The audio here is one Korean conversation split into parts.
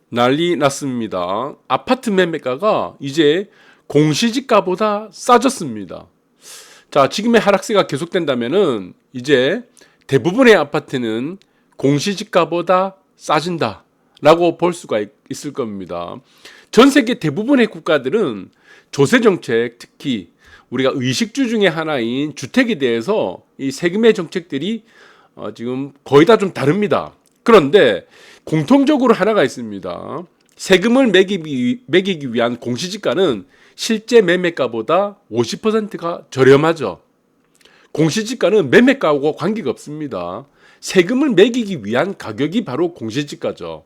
난리 났습니다. 아파트 매매가가 이제 공시지가보다 싸졌습니다. 자, 지금의 하락세가 계속된다면은 이제 대부분의 아파트는 공시지가보다 싸진다라고 볼 수가 있을 겁니다. 전 세계 대부분의 국가들은 조세정책, 특히 우리가 의식주 중에 하나인 주택에 대해서 이 세금의 정책들이 지금 거의 다 좀 다릅니다. 그런데 공통적으로 하나가 있습니다. 세금을 매기기 위한 공시지가는 실제 매매가보다 50%가 저렴하죠. 공시지가는 매매가하고 관계가 없습니다. 세금을 매기기 위한 가격이 바로 공시지가죠.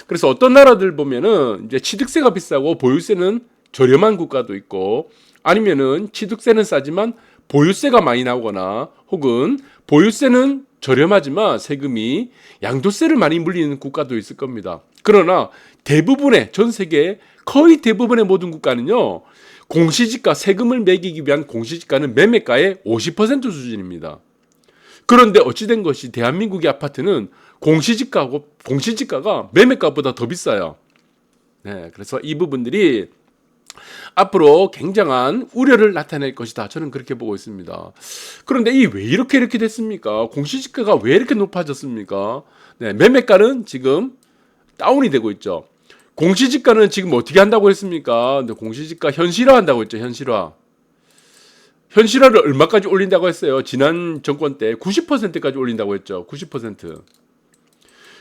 그래서 어떤 나라들 보면은 이제 취득세가 비싸고 보유세는 저렴한 국가도 있고, 아니면은 취득세는 싸지만 보유세가 많이 나오거나, 혹은 보유세는 저렴하지만 세금이 양도세를 많이 물리는 국가도 있을 겁니다. 그러나 대부분의, 전 세계 거의 대부분의 모든 국가는요, 공시지가, 세금을 매기기 위한 공시지가는 매매가의 50% 수준입니다. 그런데 어찌된 것이 대한민국의 아파트는 공시지가가 매매가보다 더 비싸요. 네, 그래서 이 부분들이 앞으로 굉장한 우려를 나타낼 것이다. 저는 그렇게 보고 있습니다. 그런데 왜 이렇게 됐습니까? 공시지가가 왜 이렇게 높아졌습니까? 네, 매매가는 지금 다운이 되고 있죠. 공시지가는 지금 어떻게 한다고 했습니까? 공시지가 현실화 한다고 했죠. 현실화를 얼마까지 올린다고 했어요? 지난 정권 때 90%까지 올린다고 했죠. 90%.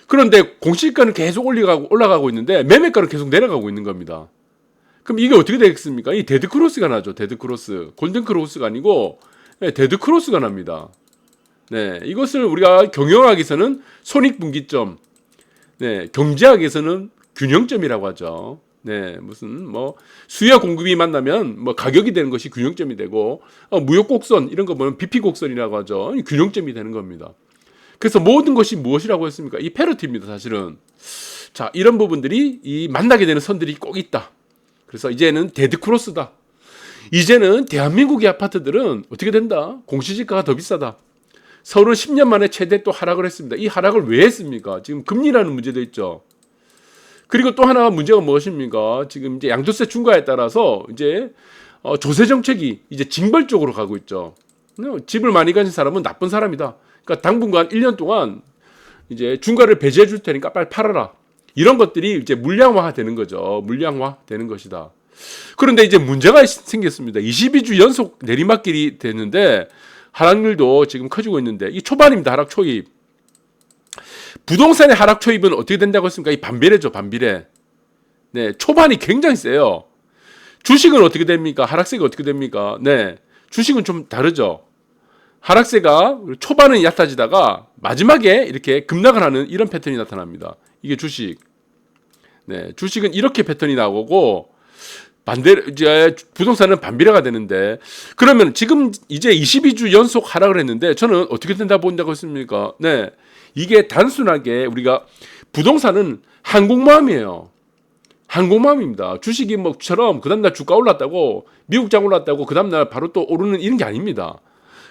그런데 공시지가는 계속 올라가고 있는데 매매가는 계속 내려가고 있는 겁니다. 그럼 이게 어떻게 되겠습니까? 이 데드크로스가 나죠. 데드크로스. 골든크로스가 아니고 데드크로스가 납니다. 네, 이것을 우리가 경영학에서는 손익분기점, 네, 경제학에서는 균형점이라고 하죠. 네, 무슨 수요와 공급이 만나면 가격이 되는 것이 균형점이 되고, 무역 곡선 이런 거 보면 BP 곡선이라고 하죠. 균형점이 되는 겁니다. 그래서 모든 것이 무엇이라고 했습니까? 이 패러티입니다, 사실은. 자, 이런 부분들이 이 만나게 되는 선들이 꼭 있다. 그래서 이제는 데드크로스다. 이제는 대한민국의 아파트들은 어떻게 된다? 공시지가가 더 비싸다. 서울은 10년 만에 최대 또 하락을 했습니다. 이 하락을 왜 했습니까? 지금 금리라는 문제도 있죠. 그리고 또 하나 문제가 무엇입니까? 지금 이제 양도세 중과에 따라서 이제 조세 정책이 이제 징벌 쪽으로 가고 있죠. 집을 많이 가진 사람은 나쁜 사람이다. 그러니까 당분간 1년 동안 이제 중과를 배제해 줄 테니까 빨리 팔아라. 이런 것들이 이제 물량화 되는 거죠. 물량화 되는 것이다. 그런데 이제 문제가 생겼습니다. 22주 연속 내리막길이 됐는데 하락률도 지금 커지고 있는데 이 초반입니다. 하락 초입. 부동산의 하락 초입은 어떻게 된다고 했습니까? 이 반비례죠. 반비례. 네, 초반이 굉장히 세요. 주식은 어떻게 됩니까? 하락세가 어떻게 됩니까? 네, 주식은 좀 다르죠. 하락세가 초반은 얕아지다가 마지막에 이렇게 급락을 하는 이런 패턴이 나타납니다. 이게 주식. 네, 주식은 이렇게 패턴이 나오고 반대로 이제 부동산은 반비례가 되는데, 그러면 지금 이제 22주 연속 하락을 했는데 저는 어떻게 된다고 본다고 했습니까? 네, 이게 단순하게 우리가 부동산은 항공모함이에요. 항공모함입니다. 주식이 뭐처럼 그 다음날 주가 올랐다고 미국장 올랐다고 그 다음날 바로 또 오르는 이런 게 아닙니다.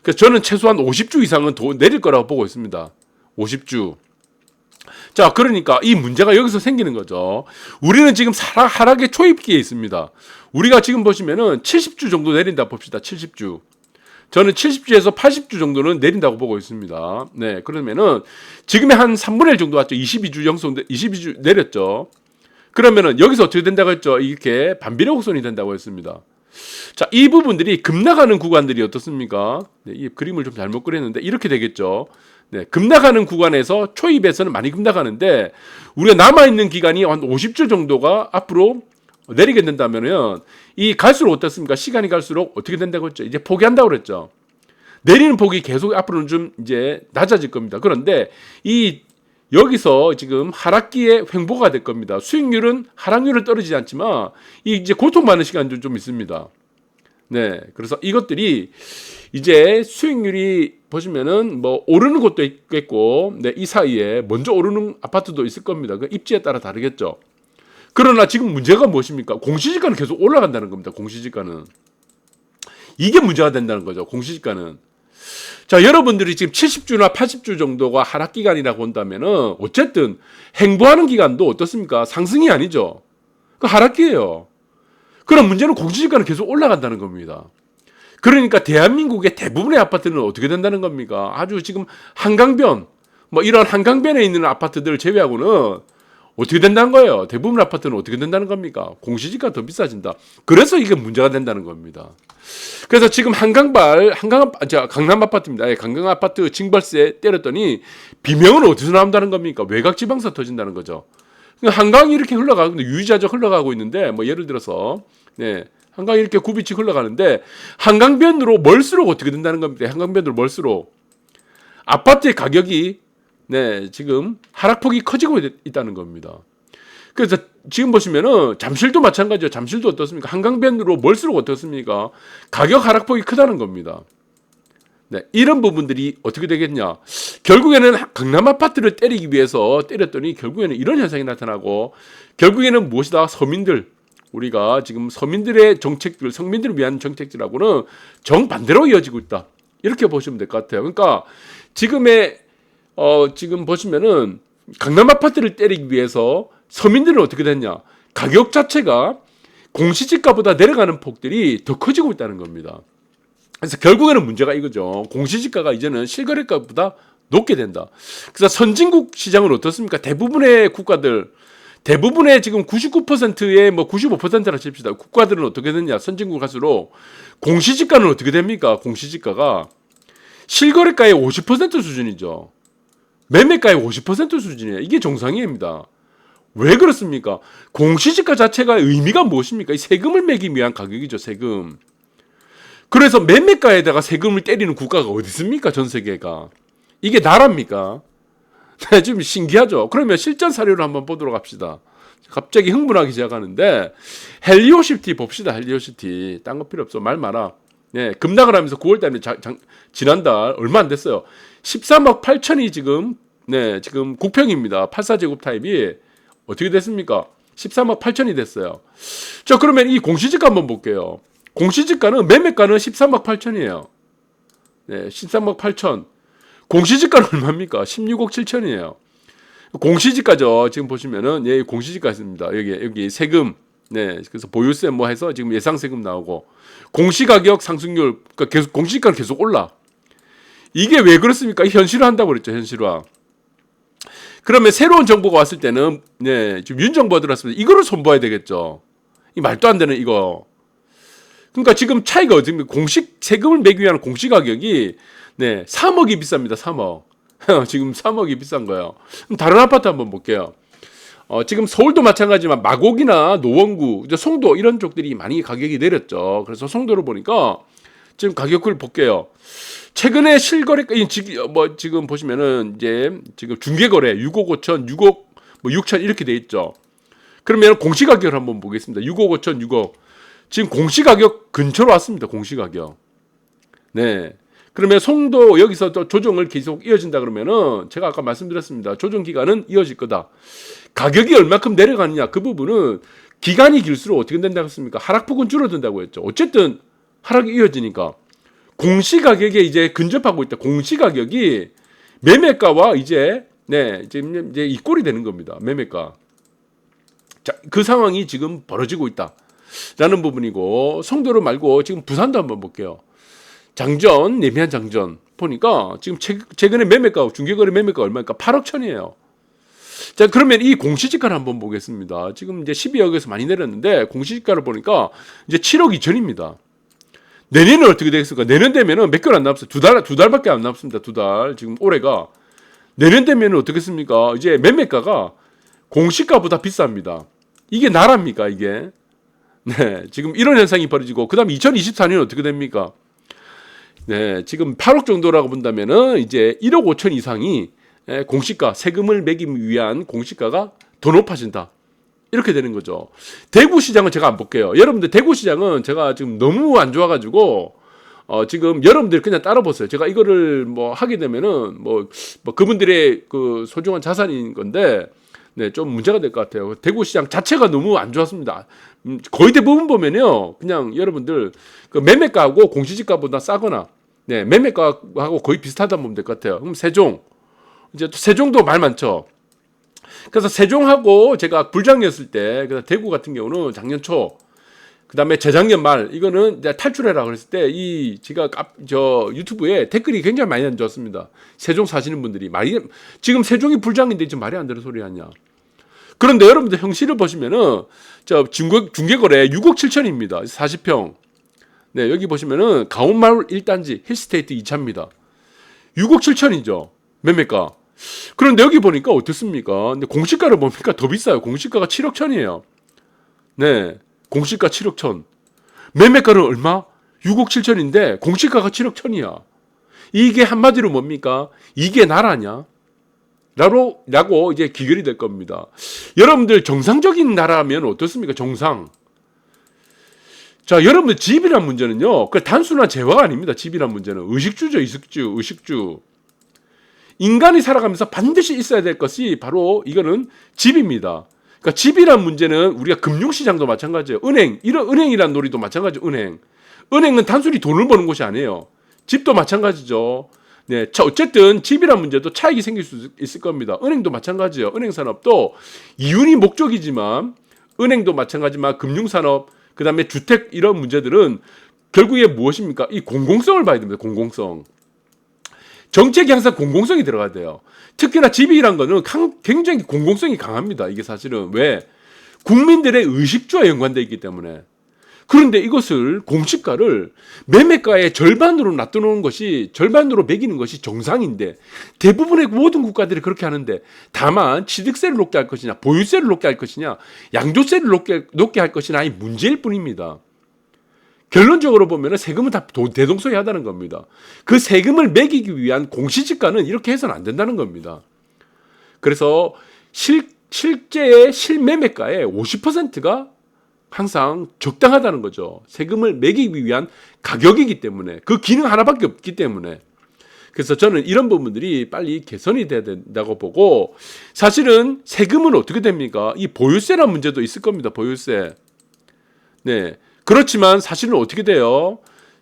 그래서 저는 최소한 50주 이상은 더 내릴 거라고 보고 있습니다. 50주. 자, 그러니까 이 문제가 여기서 생기는 거죠. 우리는 지금 하락의 초입기에 있습니다. 우리가 지금 보시면은 70주 정도 내린다 봅시다. 70주. 저는 70주에서 80주 정도는 내린다고 보고 있습니다. 네, 그러면은 지금의 한 3분의 1 정도 왔죠. 22주 내렸죠. 그러면은 여기서 어떻게 된다고 했죠? 이렇게 반비례 곡선이 된다고 했습니다. 자, 이 부분들이 급락하는 구간들이 어떻습니까? 네, 이 그림을 좀 잘못 그렸는데 이렇게 되겠죠. 네, 급락하는 구간에서 초입에서는 많이 급락하는데 우리가 남아있는 기간이 한 50주 정도가 앞으로 내리게 된다면은 이 갈수록 어떻습니까? 시간이 갈수록 어떻게 된다고 했죠? 이제 포기한다고 그랬죠. 내리는 폭이 계속 앞으로는 좀 이제 낮아질 겁니다. 그런데 이 여기서 지금 하락기에 횡보가 될 겁니다. 수익률은 하락률은 떨어지지 않지만 이 이제 고통받는 시간도 좀 있습니다. 네, 그래서 이것들이 이제 수익률이 보시면은 오르는 것도 있겠고, 네, 이 사이에 먼저 오르는 아파트도 있을 겁니다. 그 입지에 따라 다르겠죠. 그러나 지금 문제가 무엇입니까? 공시지가는 계속 올라간다는 겁니다. 공시지가는 이게 문제가 된다는 거죠. 공시지가는. 자, 여러분들이 지금 70주나 80주 정도가 하락 기간이라고 본다면은 어쨌든 행보하는 기간도 어떻습니까? 상승이 아니죠. 그 하락기예요. 그럼 문제는 공시지가는 계속 올라간다는 겁니다. 그러니까 대한민국의 대부분의 아파트는 어떻게 된다는 겁니까? 아주 지금 한강변, 뭐 이런 한강변에 있는 아파트들 제외하고는 어떻게 된다는 거예요? 대부분 아파트는 어떻게 된다는 겁니까? 공시지가 더 비싸진다. 그래서 이게 문제가 된다는 겁니다. 그래서 지금 강남 아파트입니다. 강남 아파트 징벌세 때렸더니 비명은 어디서 나온다는 겁니까? 외곽 지방서 터진다는 거죠. 한강이 이렇게 흘러가고 유의자적 흘러가고 있는데 뭐 예를 들어서 한강이 이렇게 굽이치 흘러가는데 한강변으로 멀수록 어떻게 된다는 겁니다. 한강변으로 멀수록 아파트의 가격이 지금 하락폭이 커지고 있다는 겁니다. 그래서 지금 보시면은 잠실도 마찬가지죠. 잠실도 어떻습니까? 한강변으로 멀수록 어떻습니까? 가격 하락폭이 크다는 겁니다. 이런 부분들이 어떻게 되겠냐? 결국에는 강남 아파트를 때리기 위해서 때렸더니 결국에는 이런 현상이 나타나고 결국에는 무엇이다? 서민들, 우리가 지금 서민들의 정책들, 서민들을 위한 정책들하고는 정반대로 이어지고 있다. 이렇게 보시면 될 것 같아요. 그러니까 지금 보시면은 강남 아파트를 때리기 위해서 서민들은 어떻게 됐냐? 가격 자체가 공시지가보다 내려가는 폭들이 더 커지고 있다는 겁니다. 그래서 결국에는 문제가 이거죠. 공시지가가 이제는 실거래가보다 높게 된다. 그래서 선진국 시장은 어떻습니까? 대부분의 국가들, 대부분의 지금 99%의 뭐 95%라 칩시다. 국가들은 어떻게 되냐? 선진국 갈수록 공시지가는 어떻게 됩니까? 공시지가가 실거래가의 50% 수준이죠. 매매가의 50% 수준이에요. 이게 정상입니다. 왜 그렇습니까? 공시지가 자체가 의미가 무엇입니까? 이 세금을 매기 위한 가격이죠. 세금. 그래서 매매가에다가 세금을 때리는 국가가 어디 있습니까? 전 세계가. 이게 나라입니까? 좀 신기하죠. 그러면 실전 사례를 한번 보도록 합시다. 갑자기 흥분하기 시작하는데 헬리오시티 봅시다. 헬리오시티. 딴 거 필요 없어. 말 많아. 급락을 하면서 9월달에 지난달 얼마 안 됐어요. 13억 8천이 지금 국평입니다. 84제곱 타입이 어떻게 됐습니까? 13억 8천이 됐어요. 자, 그러면 이 공시지가 한번 볼게요. 공시지가는 매매가는 13억 8천이에요. 13억 8천. 공시지가는 얼마입니까? 16억 7천이에요. 공시지가죠. 지금 보시면은 공시지가 있습니다. 여기 세금. 그래서 보유세 뭐 해서 지금 예상 세금 나오고 공시가격 상승률, 그러니까 계속 공시지가는 계속 올라. 이게 왜 그렇습니까? 현실화한다고 그랬죠. 현실화. 그러면 새로운 정부가 왔을 때는 지금 윤 정부가 들어왔습니다. 이거를 손봐야 되겠죠. 이 말도 안 되는 이거. 그러니까 지금 차이가 어떻습니까? 공식 세금을 매기 위한 공시 가격이 3억이 비쌉니다. 3억. 지금 3억이 비싼 거예요. 그럼 다른 아파트 한번 볼게요. 지금 서울도 마찬가지지만 마곡이나 노원구, 송도 이런 쪽들이 많이 가격이 내렸죠. 그래서 송도를 보니까 지금 가격을 볼게요. 최근에 실거래 지금 보시면은 지금 중개거래 6억 5천, 6억 6천 이렇게 돼 있죠. 그러면 공시가격을 한번 보겠습니다. 6억 5천, 6억. 지금 공시가격 근처로 왔습니다. 공시가격. 그러면 송도 여기서 또 조정을 계속 이어진다 그러면은 제가 아까 말씀드렸습니다. 조정 기간은 이어질 거다. 가격이 얼마큼 내려가느냐 그 부분은 기간이 길수록 어떻게 된다고 했습니까? 하락폭은 줄어든다고 했죠. 어쨌든 하락이 이어지니까 공시가격에 이제 근접하고 있다. 공시가격이 매매가와 이제 이 꼴이 되는 겁니다. 매매가. 자, 그 상황이 지금 벌어지고 있다라는 부분이고 송도를 말고 지금 부산도 한번 볼게요. 장전, 내미한 장전 보니까 지금 최근에 매매가 중개거래 매매가 얼마입니까? 8억 천이에요. 자, 그러면 이 공시지가를 한번 보겠습니다. 지금 이제 12억에서 많이 내렸는데 공시지가를 보니까 이제 7억 2천입니다. 내년은 어떻게 되겠습니까? 내년 되면은 몇 개월 안 남았어요. 두 달밖에 안 남았습니다. 2달. 지금 올해가. 내년 되면은 어떻겠습니까? 이제 매매가가 공시가보다 비쌉니다. 이게 나라입니까, 이게? 지금 이런 현상이 벌어지고, 그 다음에 2024년은 어떻게 됩니까? 지금 8억 정도라고 본다면은 이제 1억 5천 이상이 공시가, 세금을 매기기 위한 공시가가 더 높아진다. 이렇게 되는 거죠. 대구 시장은 제가 안 볼게요. 여러분들 대구 시장은 제가 지금 너무 안 좋아가지고 지금 여러분들 그냥 따라 보세요. 제가 이거를 뭐 하게 되면은 뭐 그분들의 그 소중한 자산인 건데 좀 문제가 될 것 같아요. 대구 시장 자체가 너무 안 좋았습니다. 거의 대부분 보면요, 그냥 여러분들 그 매매가하고 공시지가보다 싸거나 네, 매매가하고 거의 비슷하다 보면 될 것 같아요. 그럼 세종. 이제 또 세종도 말 많죠. 그래서 세종하고 제가 불장이었을 때, 그래서 대구 같은 경우는 작년 초, 그 다음에 재작년 말, 이거는 이제 탈출해라 그랬을 때, 제가 저 유튜브에 댓글이 굉장히 많이 안 좋았습니다. 세종 사시는 분들이. 지금 세종이 불장인데 지금 말이 안 되는 소리 하냐. 그런데 여러분들 형실을 보시면은, 중개거래 6억 7천입니다. 40평. 네, 여기 보시면은 가온마을 1단지, 힐스테이트 2차입니다. 6억 7천이죠. 매매가. 그런데 여기 보니까 어떻습니까? 근데 공시가를 보니까 더 비싸요. 공시가가 7억 천이에요. 네. 공시가 7억 천. 매매가는 얼마? 6억 7천인데 공시가가 7억 천이야. 이게 한마디로 뭡니까? 이게 나라냐? 라고 이제 기결이 될 겁니다. 여러분들 정상적인 나라면 어떻습니까? 정상. 자, 여러분들 집이란 문제는요. 그 단순한 재화가 아닙니다. 집이란 문제는 의식주죠. 의식주. 인간이 살아가면서 반드시 있어야 될 것이 바로 이거는 집입니다. 그러니까 집이란 문제는 우리가 금융시장도 마찬가지예요. 은행이란 놀이도 마찬가지죠. 은행은 단순히 돈을 버는 곳이 아니에요. 집도 마찬가지죠. 네, 어쨌든 집이란 문제도 차익이 생길 수 있을 겁니다. 은행도 마찬가지예요. 은행 산업도 이윤이 목적이지만 은행도 마찬가지지만 금융산업, 그 다음에 주택 이런 문제들은 결국에 무엇입니까? 이 공공성을 봐야 됩니다. 공공성. 정책이 항상 공공성이 들어가야 돼요. 특히나 집이란 거는 굉장히 공공성이 강합니다. 이게 사실은 왜? 국민들의 의식주와 연관되어 있기 때문에. 그런데 이것을 공시가를 매매가의 절반으로 절반으로 매기는 것이 정상인데 대부분의 모든 국가들이 그렇게 하는데 다만 취득세를 높게 할 것이냐, 보유세를 높게 할 것이냐, 양도세를 높게 할 것이냐 이 문제일 뿐입니다. 결론적으로 보면 세금은 다 대동소이하다는 겁니다. 그 세금을 매기기 위한 공시지가는 이렇게 해서는 안 된다는 겁니다. 그래서 실제의 실매매가의 50%가 항상 적당하다는 거죠. 세금을 매기기 위한 가격이기 때문에, 그 기능 하나밖에 없기 때문에. 그래서 저는 이런 부분들이 빨리 개선이 돼야 된다고 보고, 사실은 세금은 어떻게 됩니까? 이 보유세라는 문제도 있을 겁니다. 보유세. 네. 그렇지만 사실은 어떻게 돼요?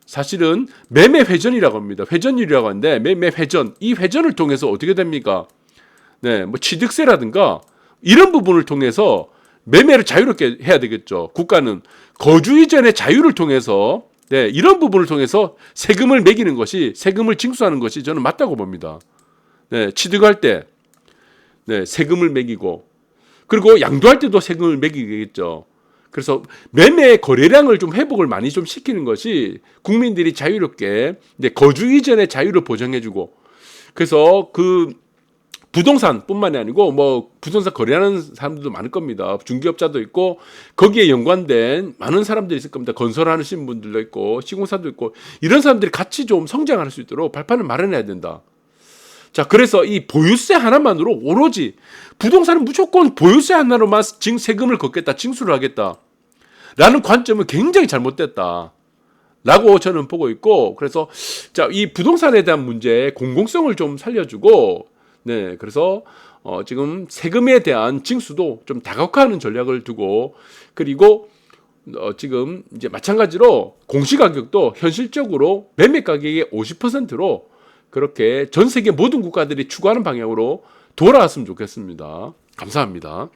사실은 매매 회전이라고 합니다. 회전율이라고 하는데 매매 회전, 이 회전을 통해서 어떻게 됩니까? 네, 뭐 취득세라든가 이런 부분을 통해서 매매를 자유롭게 해야 되겠죠. 국가는 거주 이전의 자유를 통해서 네, 이런 부분을 통해서 세금을 매기는 것이, 세금을 징수하는 것이 저는 맞다고 봅니다. 네, 취득할 때 네, 세금을 매기고, 그리고 양도할 때도 세금을 매기겠죠. 그래서 매매 거래량을 좀 회복을 많이 좀 시키는 것이 국민들이 자유롭게 거주 이전의 자유를 보장해주고, 그래서 그 부동산뿐만이 아니고 뭐 부동산 거래하는 사람들도 많을 겁니다. 중개업자도 있고 거기에 연관된 많은 사람들이 있을 겁니다. 건설하시는 분들도 있고 시공사도 있고 이런 사람들이 같이 좀 성장할 수 있도록 발판을 마련해야 된다. 자, 그래서 이 보유세 하나만으로 오로지 부동산은 무조건 보유세 하나로만 세금을 걷겠다, 징수를 하겠다 라는 관점은 굉장히 잘못됐다 라고 저는 보고 있고, 그래서 자, 이 부동산에 대한 문제 공공성을 좀 살려주고, 네, 그래서 지금 세금에 대한 징수도 좀 다각화하는 전략을 두고, 그리고 지금 이제 마찬가지로 공시가격도 현실적으로 매매 가격의 50%로 그렇게 전 세계 모든 국가들이 추구하는 방향으로 돌아왔으면 좋겠습니다. 감사합니다.